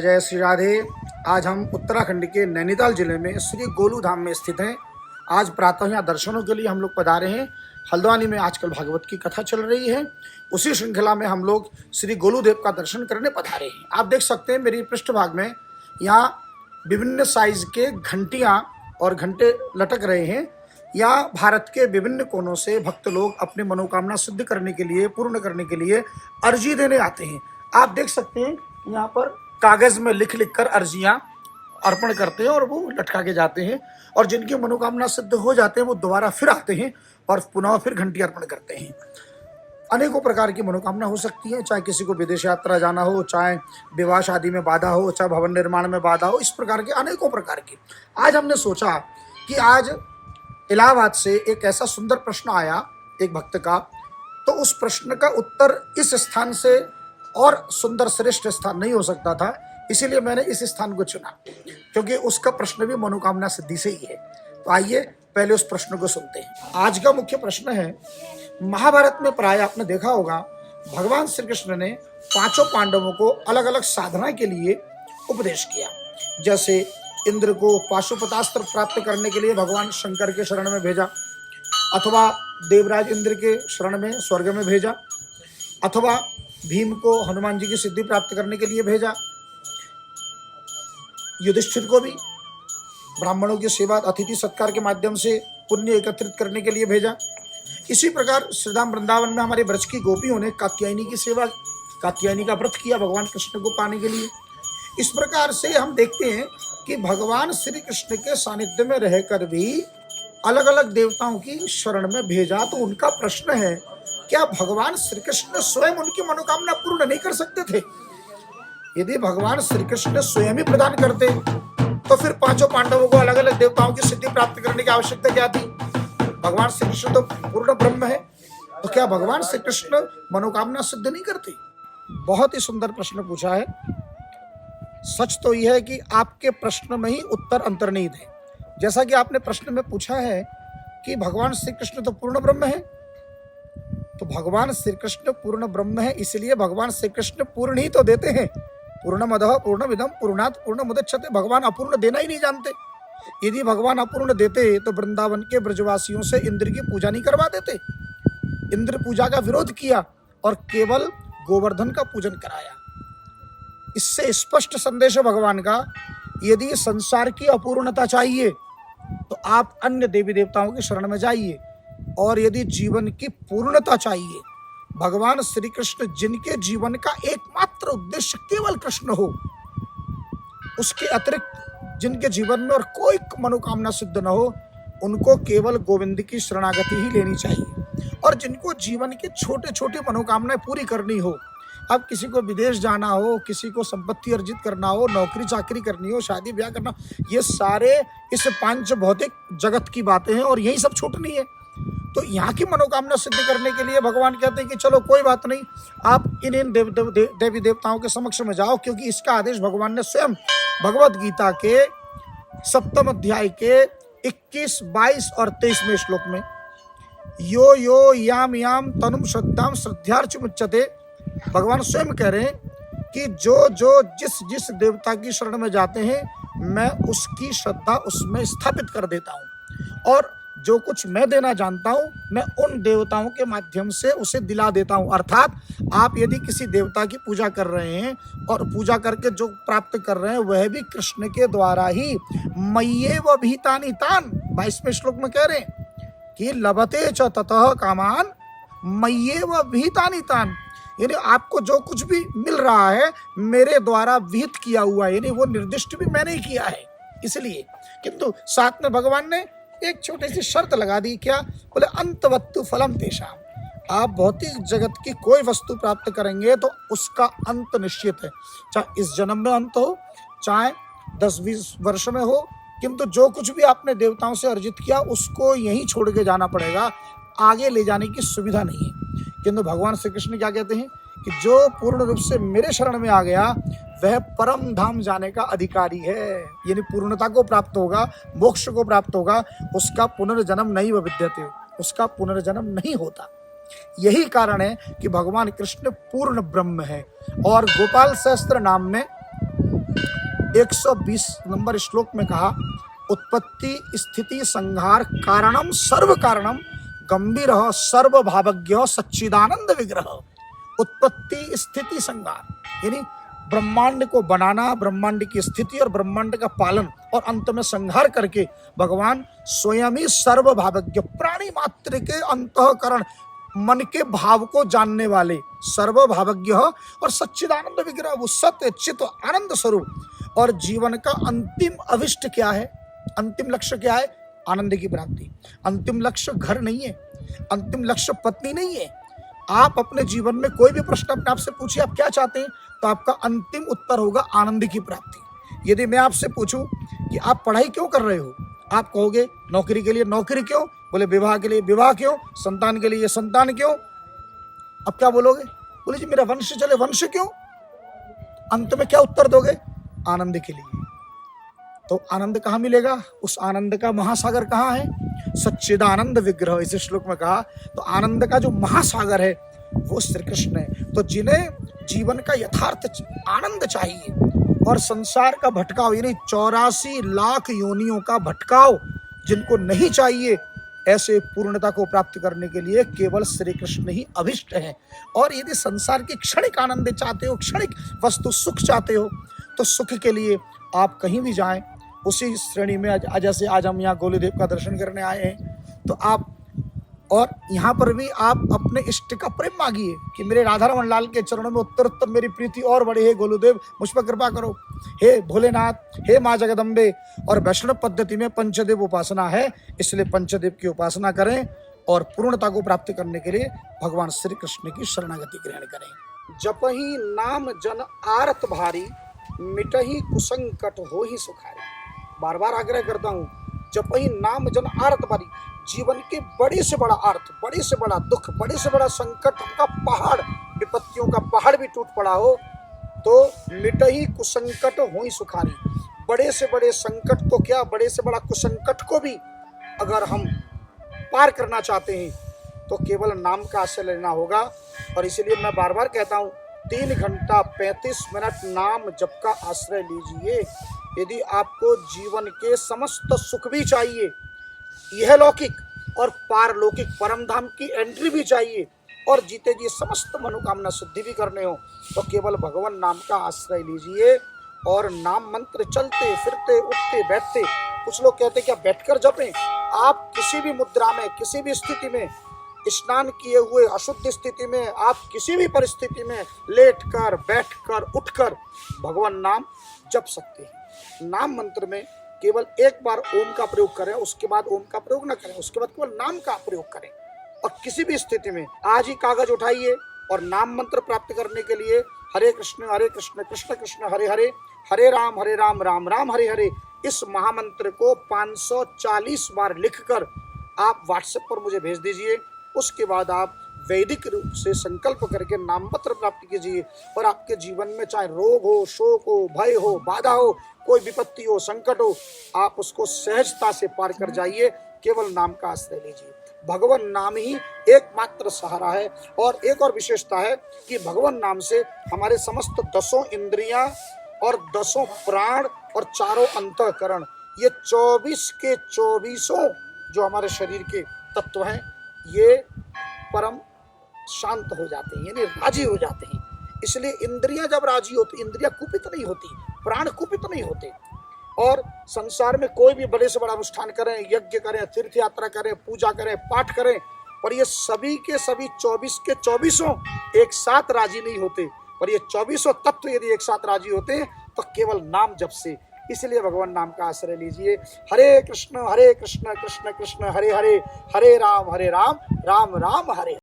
जय श्री राधे। आज हम उत्तराखंड के नैनीताल जिले में श्री गोलू धाम में स्थित हैं। आज प्रातः यहाँ दर्शनों के लिए हम लोग पधारे हैं। हल्द्वानी में आजकल भागवत की कथा चल रही है, उसी श्रृंखला में हम लोग श्री गोलू देव का दर्शन करने पधारे हैं। आप देख सकते हैं मेरी पृष्ठभाग में यहाँ विभिन्न साइज के घंटियाँ और घंटे लटक रहे हैं। यहाँ भारत के विभिन्न कोनों से भक्त लोग अपनी मनोकामना सिद्ध करने के लिए, पूर्ण करने के लिए अर्जी देने आते हैं। आप देख सकते हैं यहाँ पर कागज में लिख कर अर्जियां अर्पण करते हैं और वो लटका के जाते हैं, और जिनकी मनोकामना सिद्ध हो जाते हैं वो दोबारा फिर आते हैं और पुनः फिर घंटी अर्पण करते हैं। अनेकों प्रकार की मनोकामना हो सकती है, चाहे किसी को विदेश यात्रा जाना हो, चाहे विवाह शादी में बाधा हो, चाहे भवन निर्माण में बाधा हो, इस प्रकार के अनेकों प्रकार की। आज हमने सोचा कि आज इलाहाबाद से एक ऐसा सुंदर प्रश्न आया एक भक्त का, तो उस प्रश्न का उत्तर इस स्थान से और सुंदर श्रेष्ठ स्थान नहीं हो सकता था, इसीलिए मैंने इस स्थान को चुना, क्योंकि उसका प्रश्न भी मनोकामना सिद्धि से ही है। तो आइए पहले उस प्रश्न को सुनते हैं। आज का मुख्य प्रश्न है, महाभारत में प्राय आपने देखा होगा भगवान श्री कृष्ण ने पांचों पांडवों को अलग अलग साधना के लिए उपदेश किया। जैसे इंद्र को पाशुपतास्त्र प्राप्त करने के लिए भगवान शंकर के शरण में भेजा, अथवा देवराज इंद्र के शरण में स्वर्ग में भेजा, अथवा भीम को हनुमान जी की सिद्धि प्राप्त करने के लिए भेजा, युधिष्ठिर को भी ब्राह्मणों की सेवा अतिथि सत्कार के माध्यम से पुण्य एकत्रित करने के लिए भेजा। इसी प्रकार श्रीधाम वृंदावन में हमारे ब्रज की गोपियों ने कात्यायनी की सेवा, कात्यायनी का व्रत किया भगवान कृष्ण को पाने के लिए। इस प्रकार से हम देखते हैं कि भगवान श्री कृष्ण के सानिध्य में रहकर भी अलग अलग देवताओं की शरण में भेजा। तो उनका प्रश्न है, क्या भगवान श्री कृष्ण स्वयं उनकी मनोकामना पूर्ण नहीं कर सकते थे? यदि भगवान श्री कृष्ण स्वयं ही प्रदान करते तो फिर पांचों पांडवों को अलग अलग देवताओं की सिद्धि प्राप्त करने की आवश्यकता क्या थी? भगवान श्री कृष्ण तो पूर्ण ब्रह्म है, तो क्या भगवान श्री कृष्ण मनोकामना सिद्ध नहीं करते? बहुत ही सुंदर प्रश्न पूछा है। सच तो यह है कि आपके प्रश्न में ही उत्तर अंतर्निहित है। जैसा कि आपने प्रश्न में पूछा है कि भगवान श्री कृष्ण तो पूर्ण ब्रह्म है, तो भगवान श्री कृष्ण पूर्ण ब्रह्म है, इसलिए भगवान श्री कृष्ण पूर्ण ही तो देते हैं। पूर्णमदः पूर्णमिदं पूर्णात् पूर्णमुदच्यते। भगवान अपूर्ण देना ही नहीं जानते। यदि भगवान अपूर्ण देते तो वृंदावन के ब्रजवासियों से इंद्र की पूजा नहीं करवा देते। इंद्र पूजा का विरोध किया और केवल गोवर्धन का पूजन कराया। इससे स्पष्ट संदेश है भगवान का, यदि संसार की अपूर्णता चाहिए तो आप अन्य देवी देवताओं की शरण में जाइए, और यदि जीवन की पूर्णता चाहिए, भगवान श्री कृष्ण जिनके जीवन का एकमात्र उद्देश्य केवल कृष्ण हो, उसके अतिरिक्त जिनके जीवन में और कोई मनोकामना सिद्ध न हो, उनको केवल गोविंद की शरणागति ही लेनी चाहिए। और जिनको जीवन के छोटे छोटे मनोकामनाएं पूरी करनी हो, अब किसी को विदेश जाना हो, किसी को संपत्ति अर्जित करना हो, नौकरी चाकरी करनी हो, शादी ब्याह करना, ये सारे इस पांच भौतिक जगत की बातें हैं और यही सब छूटनी है। तो यहाँ की मनोकामना सिद्ध करने के लिए भगवान कहते हैं कि चलो कोई बात नहीं, आप इन देवी देवताओं के समक्ष में जाओ, क्योंकि इसका आदेश भगवान ने स्वयं भगवत गीता के 7वें अध्याय के 21, 22 और 23वें श्लोक में, यो यो याम याम तनुम श्रद्धाम श्रद्धार्चमुच्यते, भगवान स्वयं कह रहे हैं कि जो जो जिस जिस देवता की शरण में जाते हैं, मैं उसकी श्रद्धा उसमें स्थापित कर देता हूँ, और जो कुछ मैं देना जानता हूँ मैं उन देवताओं के माध्यम से उसे दिला देता हूँ। अर्थात आप यदि किसी देवता की पूजा कर रहे हैं और पूजा करके जो प्राप्त कर रहे हैं वह भी कृष्ण के द्वारा ही, मय्येव भीतानि तान, 22वें श्लोक में कह रहे हैं कि लभते च ततः कामान मय्येव भीतानि तान, यानी आपको जो कुछ भी मिल रहा है मेरे द्वारा विहित किया हुआ है, यानी वो निर्दिष्ट भी मैंने ही किया है। इसलिए किंतु साथ में भगवान ने एक छोटी सी शर्त लगा दी। क्या? बोले अंतवत्तु फलम तेषाम। आप भौतिक जगत की कोई वस्तु प्राप्त करेंगे तो उसका अंत निश्चित है, चाहे इस जन्म में अंत हो, चाहे 10-20 वर्ष में हो, किंतु जो कुछ भी आपने देवताओं से अर्जित किया उसको यहीं छोड़ के जाना पड़ेगा, आगे ले जाने की सुविधा नहीं है। किंतु भगवान श्री कृष्ण क्या कहते हैं कि जो पूर्ण रूप से मेरे शरण में आ गया वह परम धाम जाने का अधिकारी है, यानी पूर्णता को प्राप्त होगा, मोक्ष को प्राप्त होगा, उसका पुनर्जन्म नहीं विद्यते, उसका पुनर्जन्म नहीं होता। यही कारण है कि भगवान कृष्ण पूर्ण ब्रह्म है। और गोपाल सहस्त्र नाम में 120 नंबर श्लोक में कहा, उत्पत्ति स्थिति संहार कारणम सर्व कारणम गंभीर सर्व भावज्ञ सच्चिदानंद विग्रह। उत्पत्ति स्थिति संहार यानी ब्रह्मांड को बनाना, ब्रह्मांड की स्थिति और ब्रह्मांड का पालन और अंत में संहार करके भगवान स्वयं ही सर्व भावज्ञ, प्राणी मात्र के अंतःकरण मन के भाव को जानने वाले सर्व भावज्ञ और सच्चिदानंद विग्रह, वो सत्य चित आनंद स्वरूप। और जीवन का अंतिम अभिष्ट क्या है, अंतिम लक्ष्य क्या है? आनंद की प्राप्ति। अंतिम लक्ष्य घर नहीं है, अंतिम लक्ष्य पत्नी नहीं है। आप अपने जीवन में कोई भी प्रश्न अपने आप से पूछिए, आप क्या चाहते हैं, तो आपका अंतिम उत्तर होगा आनंद की प्राप्ति। यदि मैं आपसे पूछूं कि आप पढ़ाई क्यों कर रहे हो, आप कहोगे नौकरी के लिए। नौकरी क्यों? बोले विवाह के लिए। विवाह क्यों? संतान के लिए। संतान क्यों? अब क्या बोलोगे? बोले जी मेरा वंश चले। वंश क्यों? अंत में क्या उत्तर दोगे? आनंद के लिए। तो आनंद कहाँ मिलेगा? उस आनंद का महासागर कहाँ है? सच्चिदानंद विग्रह, इस श्लोक में कहा। तो आनंद का जो महासागर है वो श्री कृष्ण है। तो जिन्हें जीवन का यथार्थ आनंद चाहिए और संसार का भटकाव यानी 84 लाख योनियों का भटकाव जिनको नहीं चाहिए, ऐसे पूर्णता को प्राप्त करने के लिए केवल श्री कृष्ण ही अभिष्ट है। और यदि संसार की क्षणिक आनंद चाहते हो, क्षणिक वस्तु सुख चाहते हो, तो सुख के लिए आप कहीं भी जाएं। उसी श्रेणी में जैसे आज हम यहाँ गोलूदेव का दर्शन करने आए हैं, तो आप और यहाँ पर भी आप अपने इष्ट का प्रेम मांगिए कि मेरे राधा रमन लाल के चरणों में उत्तर उत्तर मेरी प्रीति और बढ़े। हे गोलूदेव मुझ पर कृपा करो, हे भोलेनाथ, हे माँ जगदम्बे। और वैष्णव पद्धति में पंचदेव उपासना है, इसलिए पंचदेव की उपासना करें और पूर्णता को प्राप्त करने के लिए भगवान श्री कृष्ण की शरणागति ग्रहण करें। जपहि नाम जन आरत भारी, मिटहि कुसंकट हो ही सुखारी। बार बार आग्रह करता हूँ, जपहि नाम जन आरत भारी। जीवन के बड़े से बड़ा अर्थ, बड़े से बड़ा दुख, बड़े से बड़ा संकट का पहाड़, विपत्तियों का पहाड़ भी टूट पड़ा हो तो मिटहि कुसंकट हो ही सुखारी। बड़े से बड़े संकट को क्या, बड़े से बड़ा कुसंकट को भी अगर हम पार करना चाहते हैं तो केवल नाम का आश्रय लेना होगा। और इसीलिए मैं बार बार कहता हूँ, 3 घंटा 35 मिनट नाम जप का आश्रय लीजिए। यदि आपको जीवन के समस्त सुख भी चाहिए, यह लौकिक और पारलौकिक परम धाम की एंट्री भी चाहिए, और जीते जी समस्त मनोकामना सिद्धि भी करने हो, तो केवल भगवान नाम का आश्रय लीजिए। और नाम मंत्र चलते फिरते उठते बैठते, कुछ लोग कहते हैं क्या बैठकर जपें। आप किसी भी मुद्रा में, किसी भी स्थिति में, स्नान किए हुए अशुद्ध स्थिति में, आप किसी भी परिस्थिति में लेटकर, बैठकर, उठकर भगवान नाम जप सकते हैं। नाम मंत्र में केवल एक बार ओम का प्रयोग करें, उसके बाद ओम का प्रयोग न करें, उसके बाद केवल नाम का प्रयोग करें। और किसी भी स्थिति में आज ही कागज उठाइए और नाम मंत्र प्राप्त करने के लिए हरे कृष्ण कृष्ण कृष्ण हरे हरे, हरे राम राम राम हरे हरे, इस महामंत्र को 540 बार लिखकर आप व्हाट्सएप पर मुझे भेज दीजिए। उसके बाद आप वैदिक रूप से संकल्प करके नाम पत्र प्राप्त कीजिए, और आपके जीवन में चाहे रोग हो, शोक हो, भय हो, बाधा हो, कोई विपत्ति हो, संकट हो, आप उसको सहजता से पार कर जाइए। केवल नाम का आश्रय लीजिए। भगवान नाम ही एकमात्र सहारा है। और एक और विशेषता है कि भगवान नाम से हमारे समस्त 10 इंद्रियां और 10 प्राण और 4 अंतःकरण, ये 24 के 24 जो हमारे शरीर के तत्व हैं, ये परम शांत हो जाते हैं, यानी राजी हो जाते हैं। इसलिए इंद्रियां जब राजी होती, इंद्रियां कुपित नहीं होती, प्राण कुपित नहीं होते। और संसार में कोई भी बड़े से बड़ा अनुष्ठान करें, यज्ञ करें, तीर्थ यात्रा करें, पूजा करें, पाठ करें, पर ये सभी के सभी 24 के 24 एक साथ राजी नहीं होते। पर ये 24 तत्व यदि एक साथ राजी होते हैं तो केवल नाम जप से। इसलिए भगवान नाम का आश्रय लीजिए। हरे कृष्ण कृष्ण कृष्ण हरे हरे, हरे राम राम राम हरे।